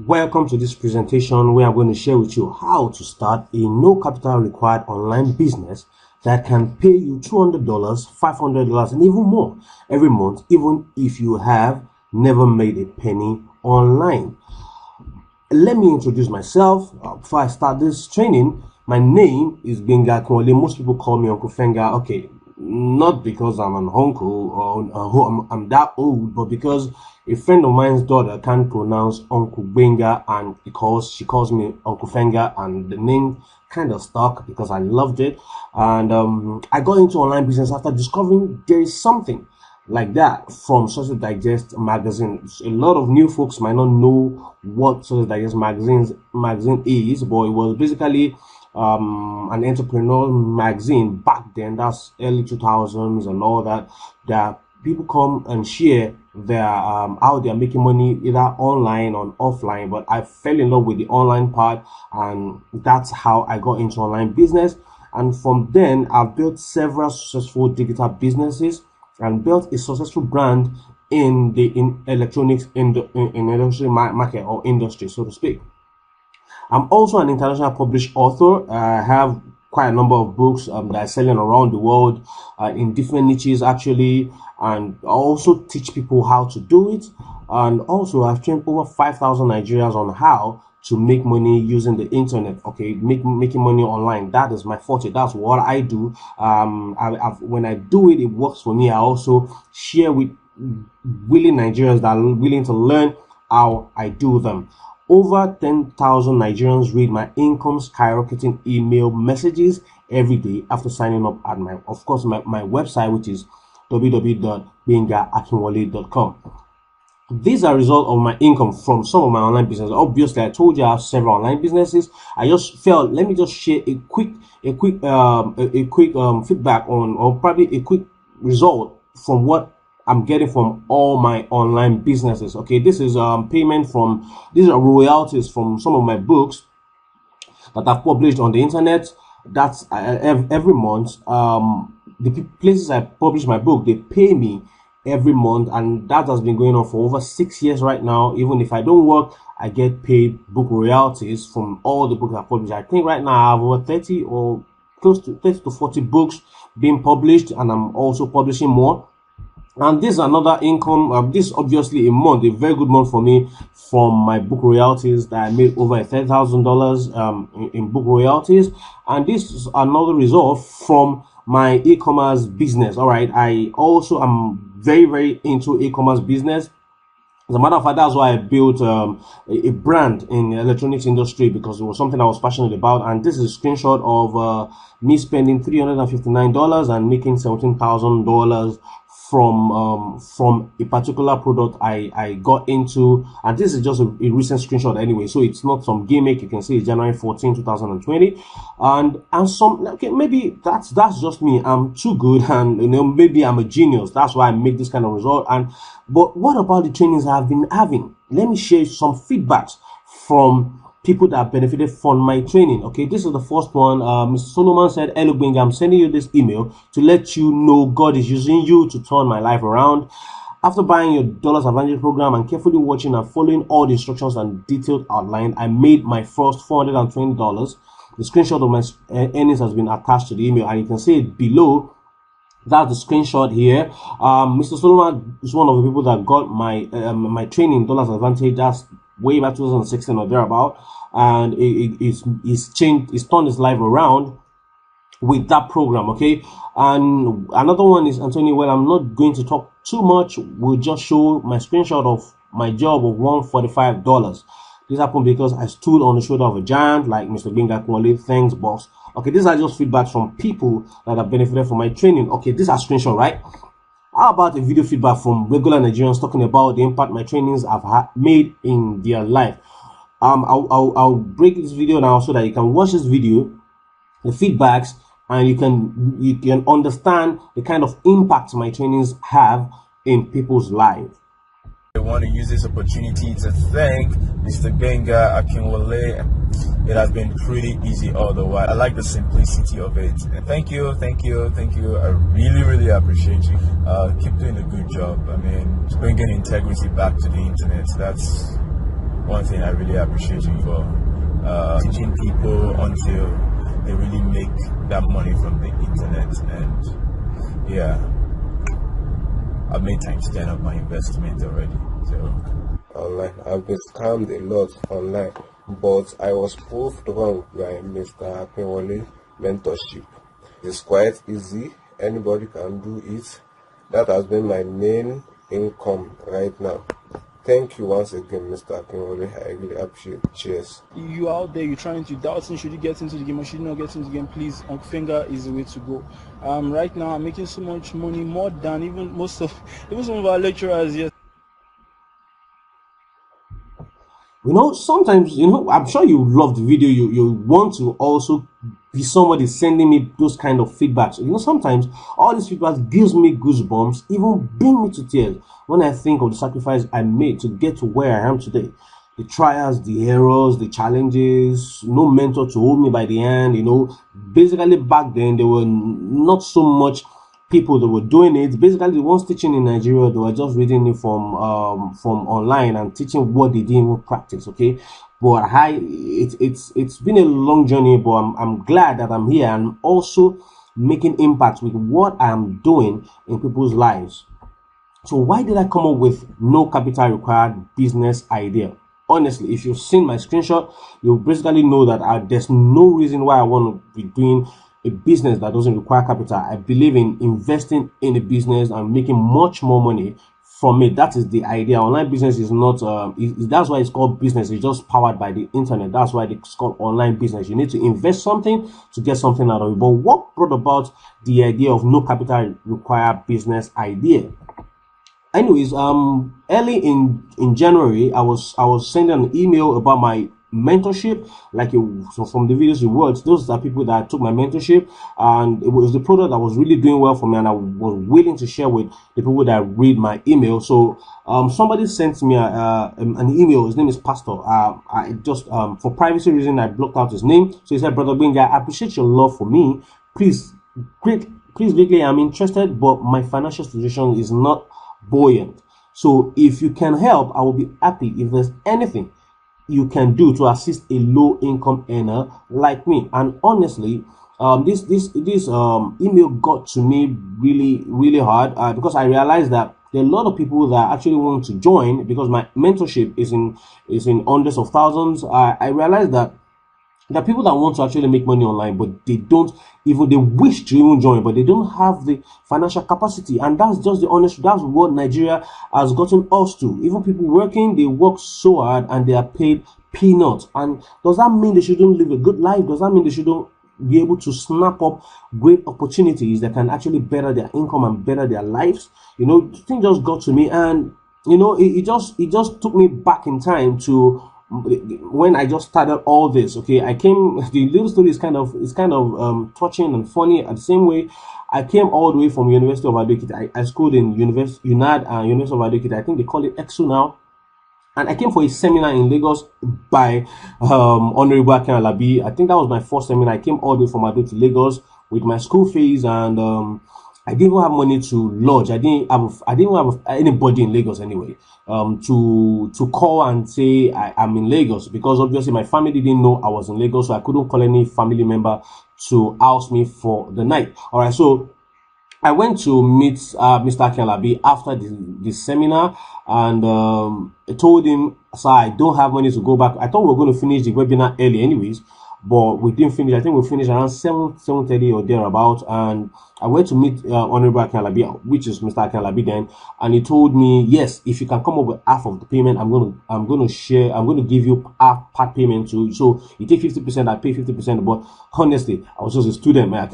Welcome to this presentation where I'm going to share with you how to start a no capital required online business that can pay you $200, $500 and even more every month, even if you have never made a penny online. Let me introduce myself before I start this training. My name is Gbenga Akinwole. Most people call me Uncle Fenga. Okay, not because I'm an Hunku or I'm that old, but because a friend of mine's daughter can't pronounce Uncle Gbenga, and she calls me Uncle Fenga, and the name kind of stuck because I loved it. And I got into online business after discovering there is something like that from Success Digest magazine. A lot of new folks might not know what Success Digest magazine is, but it was basically an entrepreneurial magazine back then. That's early 2000s and all that. That people come and share their how they are making money either online or offline. But I fell in love with the online part, and that's how I got into online business. And from then, I've built several successful digital businesses and built a successful brand in the electronics industry market, or industry, so to speak. I'm also an international published author. I have quite a number of books that are selling around the world in different niches actually, and I also teach people how to do it. And also I've trained over 5,000 Nigerians on how to make money using the internet. Okay, making money online, that is my forte. That's what I do. When I do it, it works for me. I also share with willing Nigerians that are willing to learn how I do them. Over 10,000 Nigerians read my income skyrocketing email messages every day after signing up at my website, which is www.gbengaAkinwole.com. These are a result of my income from some of my online businesses. Obviously, I told you I have several online businesses. I just felt, let me just share a quick feedback on, or probably a quick result from what I'm getting from all my online businesses. Okay, this is payment from, these are royalties from some of my books that I've published on the internet. That's every month. The places I publish my book, they pay me every month, and that has been going on for over 6 years right now. Even if I don't work, I get paid book royalties from all the books I publish. I think right now I have over 30 or close to 30 to 40 books being published, and I'm also publishing more. And this is another income. This is obviously a very good month for me from my book royalties that I made over $30,000 in book royalties. And this is another result from my e-commerce business. All right, I also am very into e-commerce business. As a matter of fact, that's why I built a brand in the electronics industry, because it was something I was passionate about. And this is a screenshot of me spending $359 and making $17,000 from a particular product I got into. And this is just a recent screenshot anyway, so it's not some gimmick. You can see it's January 14, 2020. And some, okay, maybe that's just me. I'm too good, and maybe I'm a genius. That's why I make this kind of result. But what about the trainings I've been having? Let me share some feedbacks from people that benefited from my training. Okay, this is the first one. Mr. Solomon said, "Hello Gbenga, I'm sending you this email to let you know God is using you to turn my life around. After buying your Dollars Advantage program and carefully watching and following all the instructions and detailed outline, I made my first $420. The screenshot of my earnings has been attached to the email, and you can see it below. That's the screenshot here. Mr. Solomon is one of the people that got my my training, Dollars Advantage. That's way back 2016 or thereabout, and it's turned his life around with that program. Okay, and another one is Anthony. Well, I'm not going to talk too much. We'll just show my screenshot of my job of $145. This happened because I stood on the shoulder of a giant like Mr. Gbenga Akinwole. Thanks, boss. Okay, these are just feedbacks from people that have benefited from my training. Okay, these are screenshots, right? How about a video feedback from regular Nigerians talking about the impact my trainings have made in their life? I'll break this video now so that you can watch this video, the feedbacks, and you can understand the kind of impact my trainings have in people's lives. I want to use this opportunity to thank Mr. Gbenga Akinwole. It has been pretty easy all the while. I like the simplicity of it. And thank you. I really appreciate you. Keep doing a good job. I mean, bringing integrity back to the internet. one thing I really appreciate you for, teaching people until they really make that money from the internet. And yeah, I've made times 10 of my investment already. So online, I've been scammed a lot online, but I was proved wrong by Mr. Akinwole mentorship. It's quite easy, anybody can do it. That has been my main income right now. Thank you once again, Mr. Akinwole. I really appreciate it. Cheers. You out there, you're trying to doubting, should you get into the game or should you not get into the game? Please, Fenga is the way to go. Right now, I'm making so much money, more than even some of our lecturers. Yes. You know, sometimes, you know, I'm sure you love the video. You want to also be somebody sending me those kind of feedbacks. You know, sometimes all these feedbacks gives me goosebumps, even bring me to tears when I think of the sacrifice I made to get to where I am today. The trials, the errors, the challenges, no mentor to hold me by the hand. You know, basically back then there were not so much people that were doing it. Basically, the ones teaching in Nigeria, they were just reading it from online and teaching what they didn't even practice. Okay, but it's been a long journey, but I'm glad that I'm here and also making impact with what I'm doing in people's lives. So why did I come up with no capital required business idea? Honestly, if you've seen my screenshot, you'll basically know that there's no reason why I want to be doing a business that doesn't require capital. I believe in investing in a business and making much more money from it. That is the idea. Online business is not, that's why it's called business. It's just powered by the internet. That's why it's called online business. You need to invest something to get something out of it. But what brought about the idea of no capital required business idea? Anyways, early in January, I was sending an email about my mentorship. Like so from the videos you watched, those are people that took my mentorship, and it was the product that was really doing well for me, and I was willing to share with the people that read my email. So somebody sent me an email. His name is Pastor. I just for privacy reason I blocked out his name. So he said, "Brother Gbenga, I appreciate your love for me. Please greatly, I'm interested, but my financial situation is not buoyant. So if you can help, I will be happy. If there's anything you can do to assist a low income earner like me." And honestly, this email got to me really hard, because I realized that there are a lot of people that actually want to join, because my mentorship is in hundreds of thousands. I realized that there are people that want to actually make money online, but they wish to even join, but they don't have the financial capacity. And that's just the honest, that's what Nigeria has gotten us to. Even people working, they work so hard and they are paid peanuts. And does that mean they shouldn't live a good life? Does that mean they shouldn't be able to snap up great opportunities that can actually better their income and better their lives? You know, the thing just got to me, and you know, it just took me back in time to when I just started all this. Okay, the little story is kind of touching and funny at the same way. I came all the way from University of Ado-Ekiti. I schooled in University of Ado-Ekiti. I think they call it EXU now. And I came for a seminar in Lagos by Honorable Akinwole. I think that was my first seminar. I came all the way from Ado to Lagos with my school fees, and I didn't even have money to lodge. I didn't have anybody in Lagos anyway, to call and say I'm in Lagos, because obviously my family didn't know I was in Lagos, so I couldn't call any family member to house me for the night. All right, so I went to meet Mr. Akinwole after the seminar, and I told him, "Sir, I don't have money to go back." I thought we were going to finish the webinar early anyways, but we didn't finish. I think we finished around 7:30 or thereabout, and I went to meet Honorable Akinwole, which is Mr. Akinwole then, and he told me, "Yes, if you can come up with half of the payment, I'm going to give you half part payment too. So you take 50%, I pay 50%." But honestly, I was just a student, man.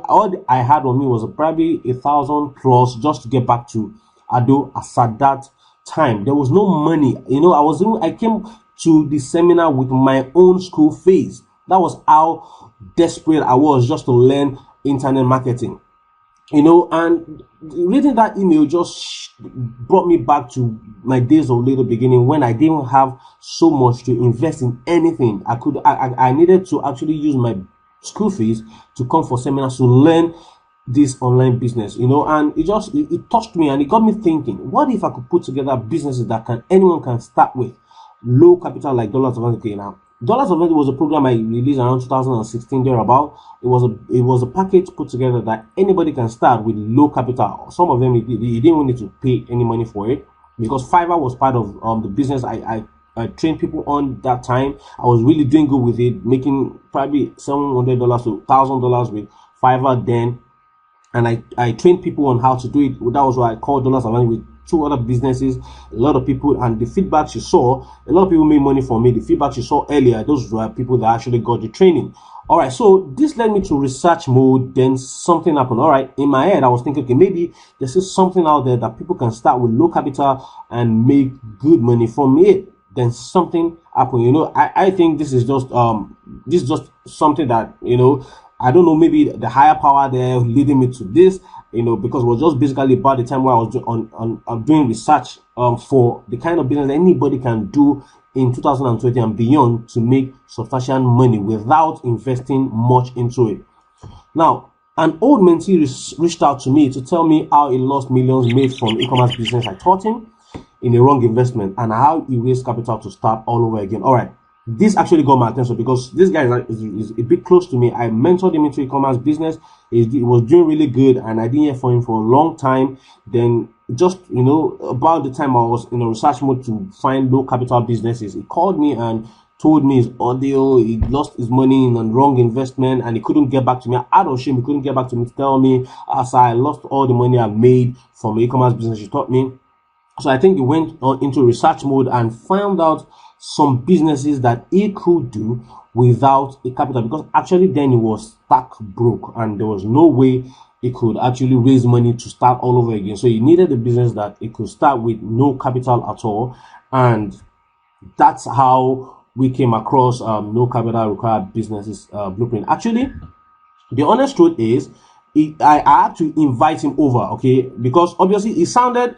All I had on me was probably 1,000 plus just to get back to Ado as at that time. There was no money. You know, I came to the seminar with my own school fees. That was how desperate I was just to learn internet marketing. You know, and reading that email just brought me back to my days of little beginning, when I didn't have so much to invest in anything. I needed to actually use my school fees to come for seminars to learn this online business, you know. And it touched me, and it got me thinking, what if I could put together businesses that anyone can start with low capital like Dollars of Vanity. Now, Dollars of Vanity was a program I released around 2016 thereabout. It was a package put together that anybody can start with low capital. Some of them you didn't even need to pay any money for it, because Fiverr was part of the business I trained people on that time. I was really doing good with it, making probably $700 to $1,000 with Fiverr then. And I trained people on how to do it. That was why I called Dollars of Money with 2 other businesses. A lot of people, and the feedback you saw, a lot of people made money from me. The feedback you saw earlier, those were people that actually got the training. All right, so this led me to research mode. Then something happened. All right, in my head, I was thinking, okay, maybe there's just something out there that people can start with low capital and make good money from it. Then something happened. You know, I think this is just something that, you know, I don't know, maybe the higher power there leading me to this, you know, because it was just basically about the time where I was doing research for the kind of business anybody can do in 2020 and beyond to make substantial money without investing much into it. Now, an old mentee reached out to me to tell me how he lost millions made from e-commerce business I taught him in a wrong investment, and how he raised capital to start all over again. All right, this actually got my attention because this guy is a bit close to me. I mentored him into e-commerce business. He was doing really good, and I didn't hear from him for a long time. Then, just, you know, about the time I was in a research mode to find low capital businesses, he called me and told me his audio. He lost his money in a wrong investment, and he couldn't get back to me. Out of shame, he couldn't get back to me to tell me, as I lost all the money I made from e-commerce business you taught me. So I think he went into research mode and found out some businesses that he could do without a capital, because actually then he was stark broke and there was no way he could actually raise money to start all over again. So he needed a business that he could start with no capital at all, and that's how we came across no capital required businesses blueprint. Actually, the honest truth is, I had to invite him over, okay, because obviously it sounded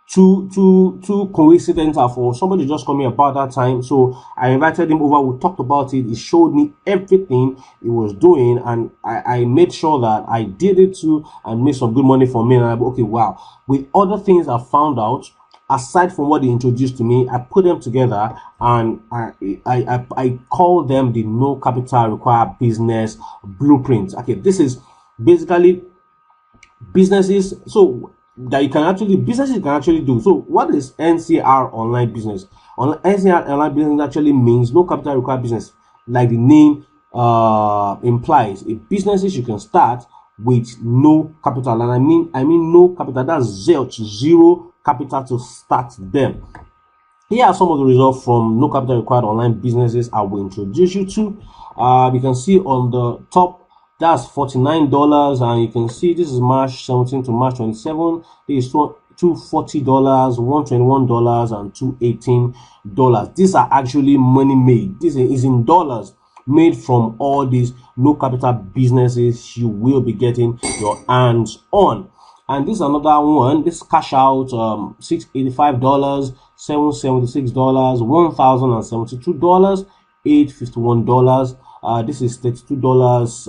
too coincidental for somebody just coming about that time. So I invited him over. We talked about it. He showed me everything he was doing, and I made sure that I did it too and made some good money for me. And I'm okay, wow. With other things I found out, aside from what he introduced to me, I put them together and I call them the no capital required business blueprint. Okay, this is basically businesses that you can actually do. So what is NCR online business? NCR online business actually means no capital required business, like the name implies. Businesses you can start with no capital, and I mean no capital. That's zero capital to start them. Here are some of the results from no capital required online businesses I will introduce you to. You can see on the top, that's $49, and you can see this is March 17 to March 27. This is $240, $121, and $218. These are actually money made. This is in dollars made from all these no capital businesses you will be getting your hands on. And this is another one. This cash out $685, $776, $1,072, $851. This is $32.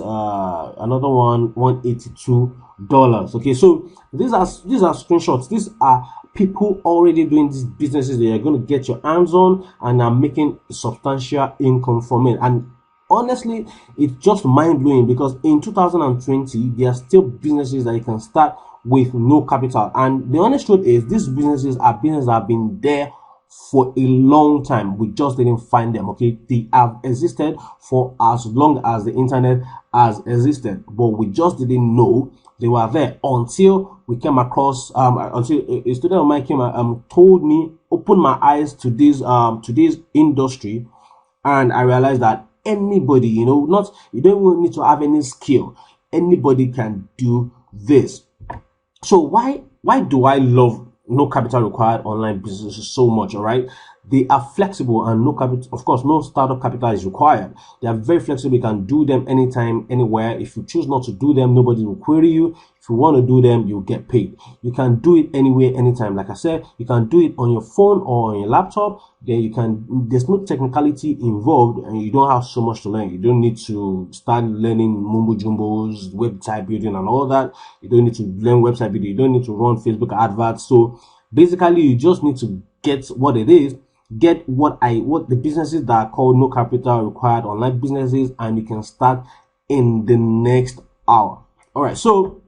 Another one, $182. Okay, so these are screenshots. These are people already doing these businesses that you're going to get your hands on and are making substantial income from it. And honestly, it's just mind-blowing, because in 2020 there are still businesses that you can start with no capital. And the honest truth is, these businesses are businesses that have been there for a long time. We just didn't find them. Okay, they have existed for as long as the internet has existed, but we just didn't know they were there until we came across until a student of mine came told me, opened my eyes to this industry, and I realized that anybody, you don't even need to have any skill, anybody can do this. So why do I love no capital required online businesses so much? All right, they are flexible, and no capital, of course, no startup capital is required. They are very flexible. You can do them anytime, anywhere. If you choose not to do them, nobody will query you. If you want to do them, you'll get paid. You can do it anywhere, anytime. Like I said, you can do it on your phone or on your laptop. Then you can, there's no technicality involved, and you don't have so much to learn. You don't need to start learning mumbo jumbos, website building and all that. You don't need to learn website building. You don't need to run Facebook adverts. So basically, you just need to get what it is, get what the businesses that are called no capital required online businesses, and you can start in the next hour. All right, so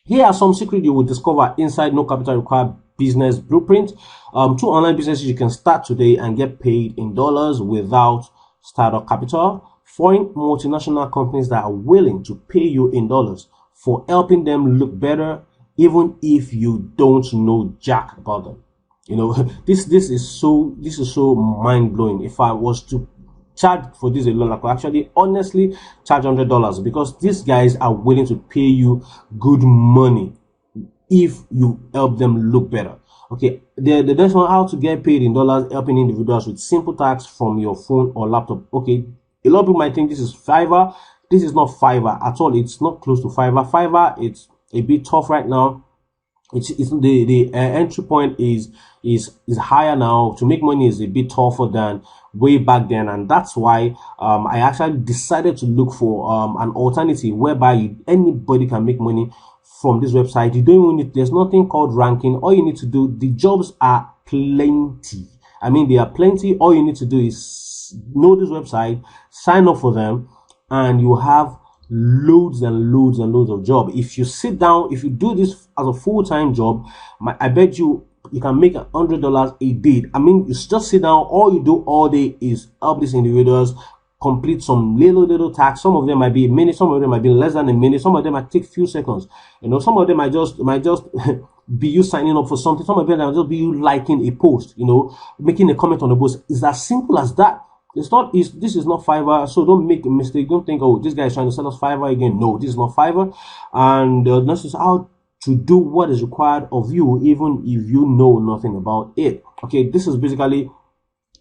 here are some secrets you will discover inside no capital required business blueprint. 2 online businesses you can start today and get paid in dollars without startup capital. Foreign multinational companies that are willing to pay you in dollars for helping them look better, even if you don't know jack about them. You know, this is so mind-blowing. If I was to charge for this alone, I could actually honestly charge $100, because these guys are willing to pay you good money if you help them look better. Okay, the next one, how to get paid in dollars, helping individuals with simple tasks from your phone or laptop. Okay, a lot of people might think this is Fiverr. This is not Fiverr at all. It's not close to Fiverr. Fiverr, it's a bit tough right now. It's the entry point is higher now. To make money is a bit tougher than way back then, and that's why I actually decided to look for an alternative whereby anybody can make money from this website. You don't even need, there's nothing called ranking. All you need to do, the jobs are plenty. I mean, they are plenty. All you need to do is know this website, sign up for them, and you have loads and loads and loads of job. If you sit down, if you do this as a full-time job, I bet you can make $100 a day. I mean, you just sit down, all you do all day is help these individuals complete some little tasks. Some of them might be a minute, some of them might be less than a minute, some of them might take few seconds. You know, some of them might just be you signing up for something, some of them might just be you liking a post, you know, making a comment on the post. It's as simple as that. This is not Fiverr, so don't make a mistake. Don't think, oh, this guy is trying to sell us Fiverr again. No, this is not Fiverr. And this is how to do what is required of you, even if you know nothing about it. Okay, this is basically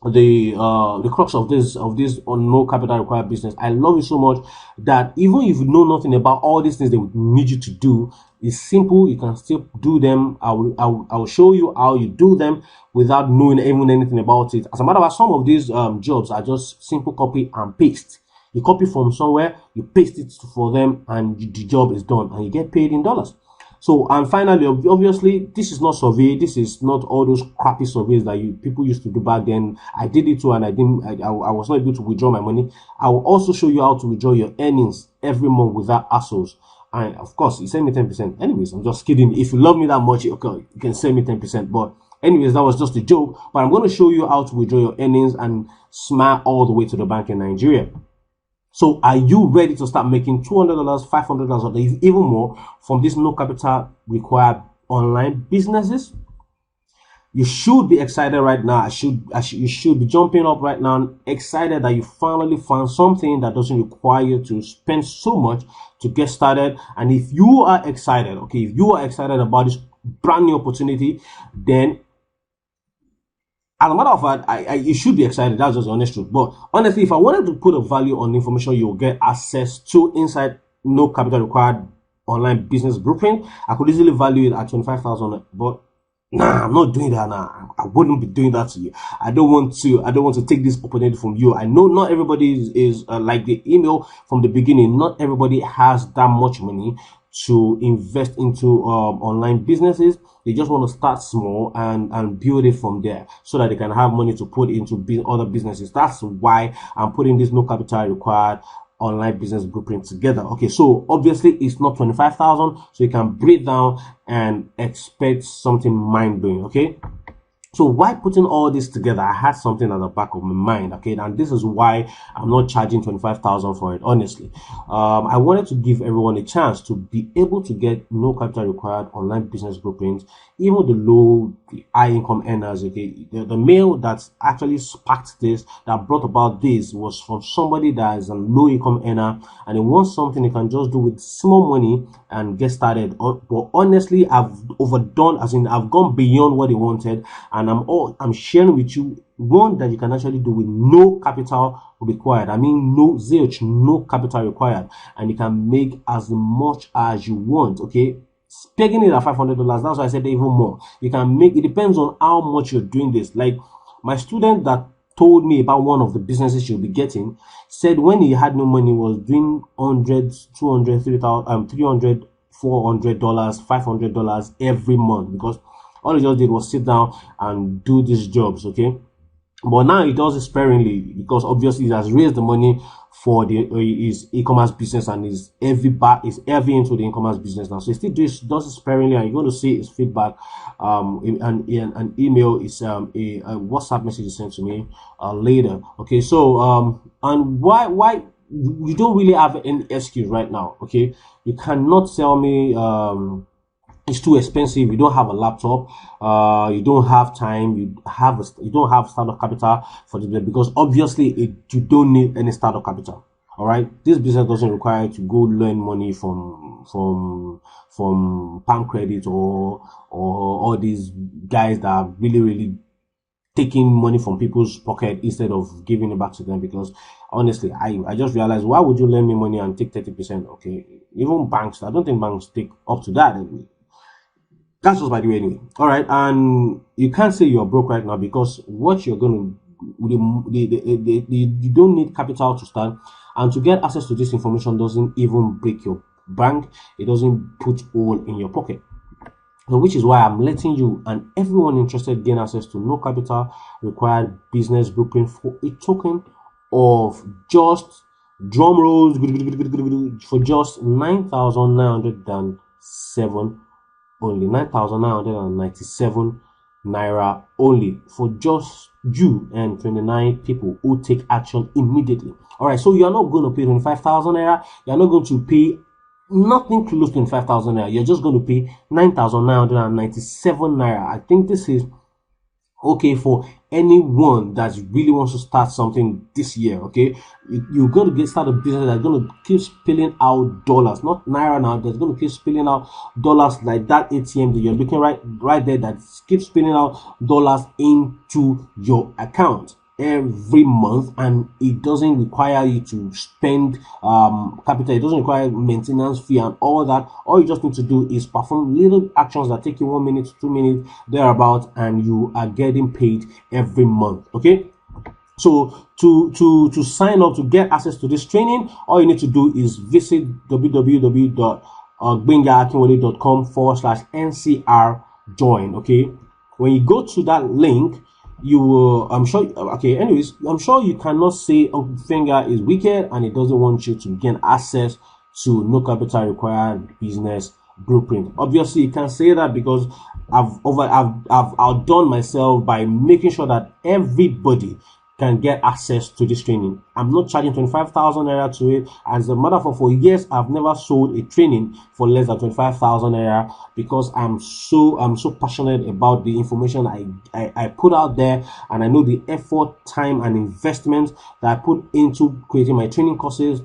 the crux of this on no capital required business. I love it so much that even if you know nothing about all these things they would need you to do, it's simple. You can still do them. I will show you how you do them without knowing even anything about it. As a matter of fact, some of these jobs are just simple copy and paste. You copy from somewhere, you paste it for them, and the job is done, and you get paid in dollars. So, and finally, obviously, this is not survey. This is not all those crappy surveys that people used to do back then. I did it too, and I was not able to withdraw my money. I will also show you how to withdraw your earnings every month without hassles. And of course, you send me 10%. Anyways, I'm just kidding. If you love me that much, okay, you can send me 10%. But anyways, that was just a joke. But I'm going to show you how to withdraw your earnings and smile all the way to the bank in Nigeria. So are you ready to start making $200, $500, or even more from these no capital required online businesses? You should be excited right now. You should be jumping up right now, excited that you finally found something that doesn't require you to spend so much to get started. And if you are excited, okay, if you are excited about this brand new opportunity, then as a matter of fact, you should be excited. That's just the honest truth. But honestly, if I wanted to put a value on the information you'll get access to inside no capital required online business blueprint, I could easily value it at 25,000. But nah, I'm not doing that now. I wouldn't be doing that to you. I don't want to take this opportunity from you. I know not everybody is like the email from the beginning. Not everybody has that much money to invest into online businesses. They just want to start small and build it from there so that they can have money to put into other businesses. That's why I'm putting this no capital required online business blueprint together. Okay, so obviously it's not 25,000, so you can breathe down and expect something mind-blowing. Okay, so why putting all this together? I had something at the back of my mind. Okay, and this is why I'm not charging 25,000 for it. Honestly, I wanted to give everyone a chance to be able to get no capital required online business blueprints, even the high income earners. Okay, the mail that actually sparked this, that brought about this, was from somebody that is a low income earner and he wants something he can just do with small money and get started. But honestly, I've overdone, as in I've gone beyond what he wanted, and I'm sharing with you one that you can actually do with no capital required. I mean, no zilch, no capital required, and you can make as much as you want. Okay, pegging it at $500. That's why I said even more. You can make, it depends on how much you're doing this. Like my student that told me about one of the businesses she'll be getting said when he had no money, was doing $100, $200, $300, $400, $500 every month, because All he just did was sit down and do these jobs, okay? But now he does it sparingly because obviously he has raised the money for his e-commerce business and is heavy into the e-commerce business now. So he still does it sparingly, and you're going to see his feedback. In an email is a WhatsApp message he sent to me later. Okay, so and why you don't really have any excuse right now. Okay, you cannot tell me it's too expensive, you don't have a laptop, you don't have time, you don't have startup capital for this, because obviously you don't need any startup capital. All right, this business doesn't require you to go learn money from Palm Credit or all these guys that are really taking money from people's pocket instead of giving it back to them. Because honestly, I just realized, why would you lend me money and take 30%? Okay, even banks, I don't think banks take up to that. That's just by the way anyway. All right, and you can't say you're broke right now, because what you're going to, you don't need capital to start, and to get access to this information doesn't even break your bank. It doesn't put hole in your pocket. So which is why I'm letting you and everyone interested gain access to no capital required business blueprint for a token of just, drum rolls, for just 9,907 only, 9,997 naira only, for just you and 29 people who take action immediately. All right, so you are not going to pay 25,000 naira. You are not going to pay nothing close to 25,000 naira. You're just going to pay 9,997 naira. I think this is okay for anyone that really wants to start something this year. Okay, you're going to start a business that's going to keep spilling out dollars, not naira now, that's going to keep spilling out dollars, like that ATM that you're looking right there, that keeps spilling out dollars into your account every month, and it doesn't require you to spend capital. It doesn't require maintenance fee and all that. All you just need to do is perform little actions that take you 1 minute to 2 minutes thereabout, and you are getting paid every month. Okay, so to sign up to get access to this training, all you need to do is visit www.gbenga.com/ncr join. Okay, when you go to that link, you will, I'm sure, okay, anyways, I'm sure you cannot say Fenga is wicked and it doesn't want you to gain access to no capital required business blueprint. Obviously, you can't say that because I've outdone myself by making sure that everybody can get access to this training. I'm not charging 25,000 naira to it. As a matter of, for years, I've never sold a training for less than 25,000 naira, because I'm so passionate about the information I put out there, and I know the effort, time, and investment that I put into creating my training courses.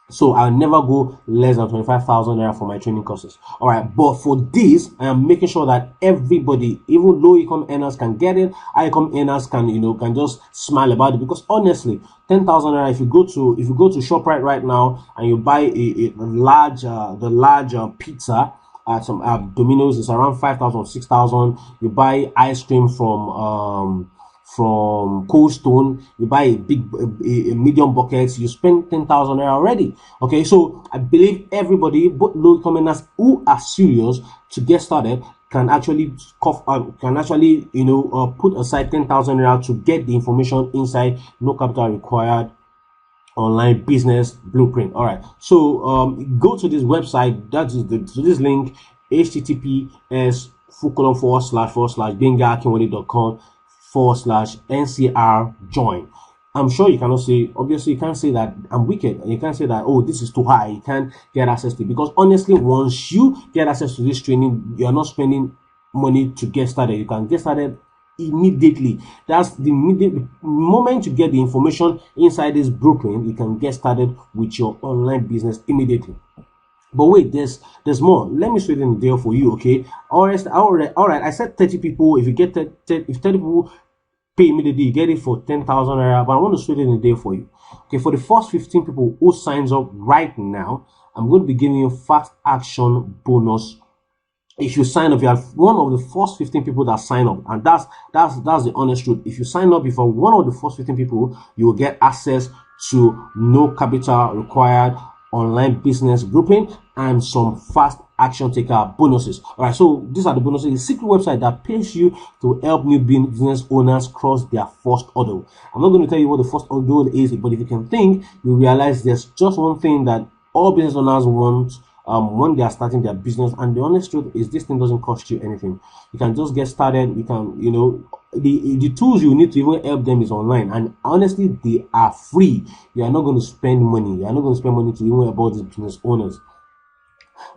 So I'll never go less than 25,000 naira for my training courses. All right, but for this, I am making sure that everybody, even low income earners, can get it. High income earners can just smile about it, because honestly, 10,000 naira, if you go to ShopRite right now and you buy the large pizza at some Domino's, is around 5,000, 6,000. You buy ice cream from Cold Stone, you buy a medium bucket, you spend 10,000 naira already. Okay, so I believe everybody, both low commoners who are serious to get started, can actually put aside 10,000 naira to get the information inside no capital required online business blueprint. All right, so go to this website, that is to this link, https://gbenga.com/ncr join. I'm sure you cannot say, obviously you can't say that I'm wicked, and you can't say that, oh, this is too high, you can't get access to it, because honestly, once you get access to this training, you're not spending money to get started. You can get started immediately. That's the moment you get the information inside this blueprint, you can get started with your online business immediately. But wait, there's more. Let me sweeten the deal for you, okay? All right. I said 30 people. If you get 30 people pay immediately, you get it for 10,000 naira. But I want to sweeten the deal for you. Okay, for the first 15 people who signs up right now, I'm going to be giving you a fast action bonus. If you sign up, you are one of the first 15 people that sign up, and that's the honest truth. If you sign up, if you're one of the first 15 people, you will get access to no capital required online business grouping, and some fast action taker bonuses. All right, so these are the bonuses. A secret website that pays you to help new business owners cross their first hurdle. I'm not going to tell you what the first hurdle is, but if you can think, you realize there's just one thing that all business owners want when they are starting their business, and the honest truth is this thing doesn't cost you anything. You can just get started. You can, you know, the tools you need to even help them is online, and honestly they are free. You are not going to spend money. You are not going to spend money to even help all these business owners.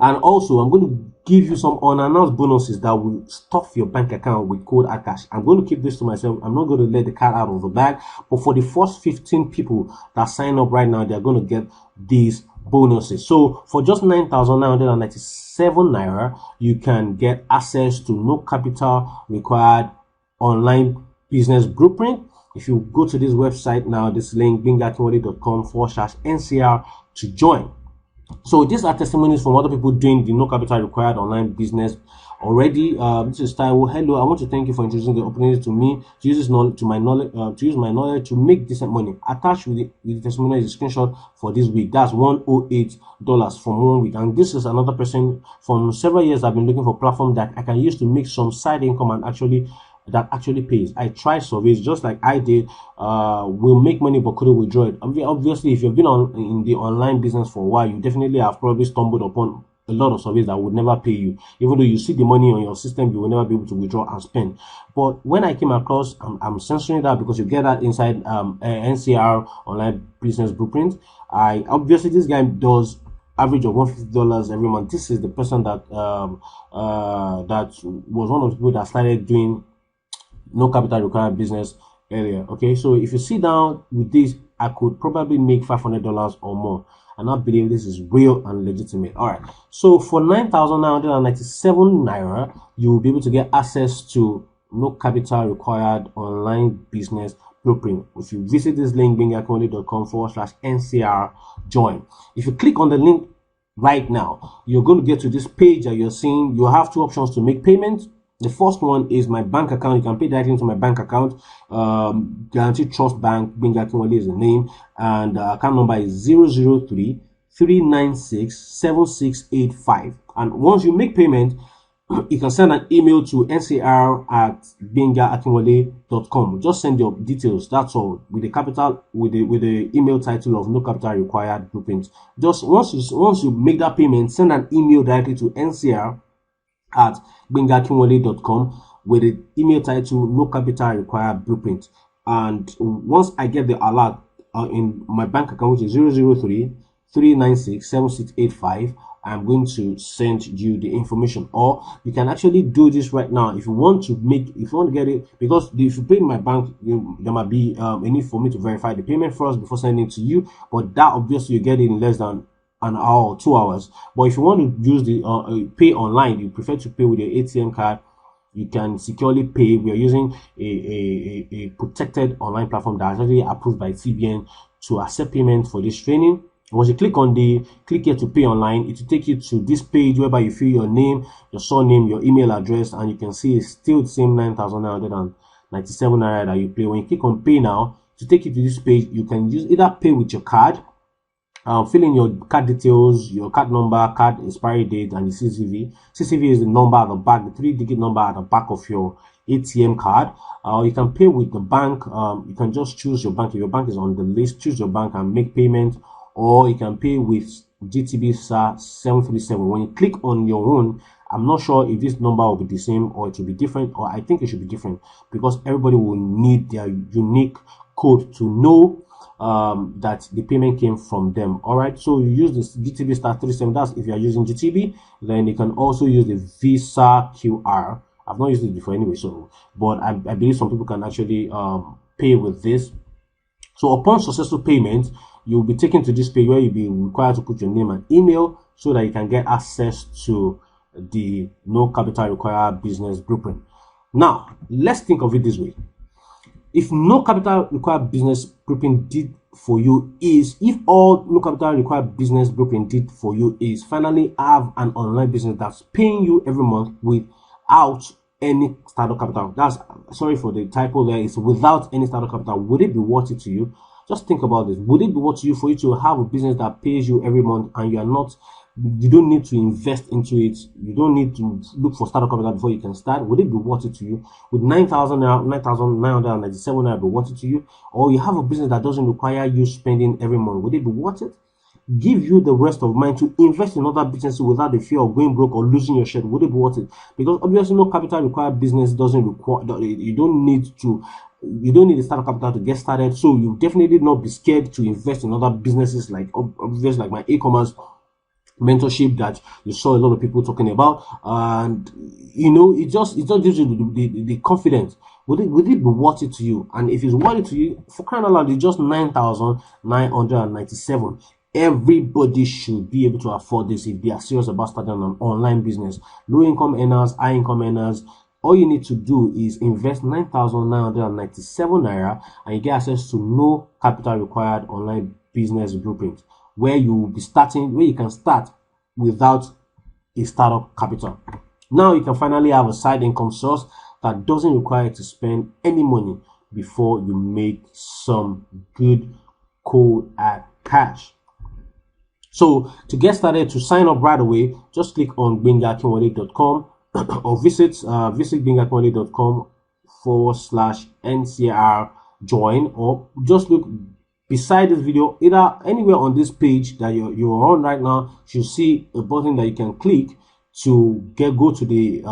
And also, I'm going to give you some unannounced bonuses that will stuff your bank account with cold hard cash. I'm going to keep this to myself. I'm not going to let the cat out of the bag. But for the first 15 people that sign up right now, they're going to get these bonuses. So for just 9,997 naira, you can get access to no capital required online business blueprint. If you go to this website now, this link, gbenga.com/NCR to join. So these are testimonies from other people doing the no capital required online business already. This is Taiwo. Hello, I want to thank you for introducing the opportunity to me to use this knowledge, to use my knowledge to make decent money. Attached with the testimonial is a screenshot for this week. That's $108 from 1 week. And this is another person from several years. I've been looking for a platform that I can use to make some side income and actually pays. I tried surveys just like I did. Will make money but couldn't withdraw it. Obviously, if you've been in the online business for a while, you definitely have probably stumbled upon a lot of surveys that would never pay you. Even though you see the money on your system, you will never be able to withdraw and spend. But when I came across, I'm censoring that because you get that inside NCR online business blueprint. Obviously this guy does average of $150 every month. This is the person that that was one of the people that started doing no capital required business earlier. Okay, so if you sit down with this, I could probably make $500 or more, and I believe this is real and legitimate. All right, so for 9,997 naira, you will be able to get access to no capital required online business blueprint. If you visit this link, gbenga.com/NCR join. If you click on the link right now, you're going to get to this page that you're seeing. You have two options to make payments. The first one is my bank account. You can pay directly into my bank account. Guaranteed Trust Bank, Gbenga Akinwole is the name, and account number is 003-396-7685. And once you make payment, you can send an email to ncr@gbenga.com. Just send your details. That's all, with the capital, with the email title of no capital required blueprint. Just once you make that payment, send an email directly to ncr@gbenga.com with the email title no capital required blueprint. And once I get the alert in my bank account, which is 003-396-7685, I'm going to send you the information. Or you can actually do this right now if you want to get it, because if you pay in my bank, there might be a need for me to verify the payment first before sending it to you. But that obviously you get it in less than an hour or 2 hours. But if you want to use the pay online, you prefer to pay with your ATM card, you can securely pay. We are using a protected online platform that is already approved by TBN to accept payment for this training. Once you click here to pay online, it will take you to this page whereby you fill your name, your surname, your email address, and you can see it's still the same 9,997 naira that you pay. When you click on pay now, to take you to this page, you can either pay with your card, fill in your card details, your card number, card expiry date, and the CCV. CCV is the number at the back, the 3-digit number at the back of your ATM card. You can pay with the bank. You can just choose your bank. If your bank is on the list, choose your bank and make payment. Or you can pay with GTB SAR 737. When you click on your own, I'm not sure if this number will be the same or it will be different, or I think it should be different, because everybody will need their unique code to know that the payment came from them. All right, so you use this GTB star 37. That's if you are using GTB. Then you can also use the Visa QR. I've not used it before anyway, so but I believe some people can actually pay with this. So upon successful payment, you'll be taken to this page where you'll be required to put your name and email so that you can get access to the no capital required business blueprint. Now, let's think of it this way. If no capital required business blueprint did for you is, if all no capital required business blueprint did for you is finally have an online business that's paying you every month without any startup capital. That's, sorry for the typo there, it's without any startup capital. Would it be worth it to you? Just think about this. Would it be worth it to you for you to have a business that pays you every month, and you don't need to invest into it, you don't need to look for startup capital before you can start? Would it be worth it to you? Would 9,997 naira be worth it to you? Or you have a business that doesn't require you spending every month, would it be worth it? Give you the rest of mind to invest in other businesses without the fear of going broke or losing your shirt? Would it be worth it? Because obviously no capital required business doesn't require, you don't need a startup capital to get started. So you definitely not be scared to invest in other businesses, like obviously like my e-commerce mentorship that you saw a lot of people talking about. And it just gives you the confidence. Would it be worth it to you? And if it's worth it to you, for crying out loud, it's just 9,997. Everybody should be able to afford this if they are serious about starting an online business. Low income earners, high income earners, all you need to do is invest 9,997 naira, and you get access to no capital required online business blueprint, where you can start without a startup capital. Now you can finally have a side income source that doesn't require you to spend any money before you make some good cold hard cash. So to get started, to sign up right away, just click on gbenga.com or visit gbenga.com/NCR join, or just look beside this video, either anywhere on this page that you're on right now. You see a button that you can click to go to the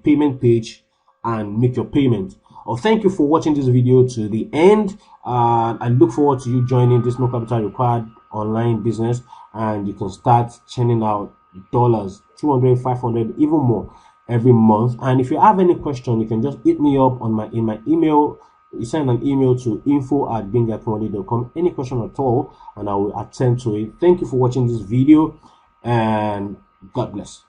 payment page and make your payment. Thank you for watching this video to the end. I look forward to you joining this no capital required online business, and you can start churning out dollars, 200, 500, even more every month. And if you have any question, you can just hit me up in my email. You send an email to info@gbenga.com, any question at all, and I will attend to it. Thank you for watching this video, and God bless.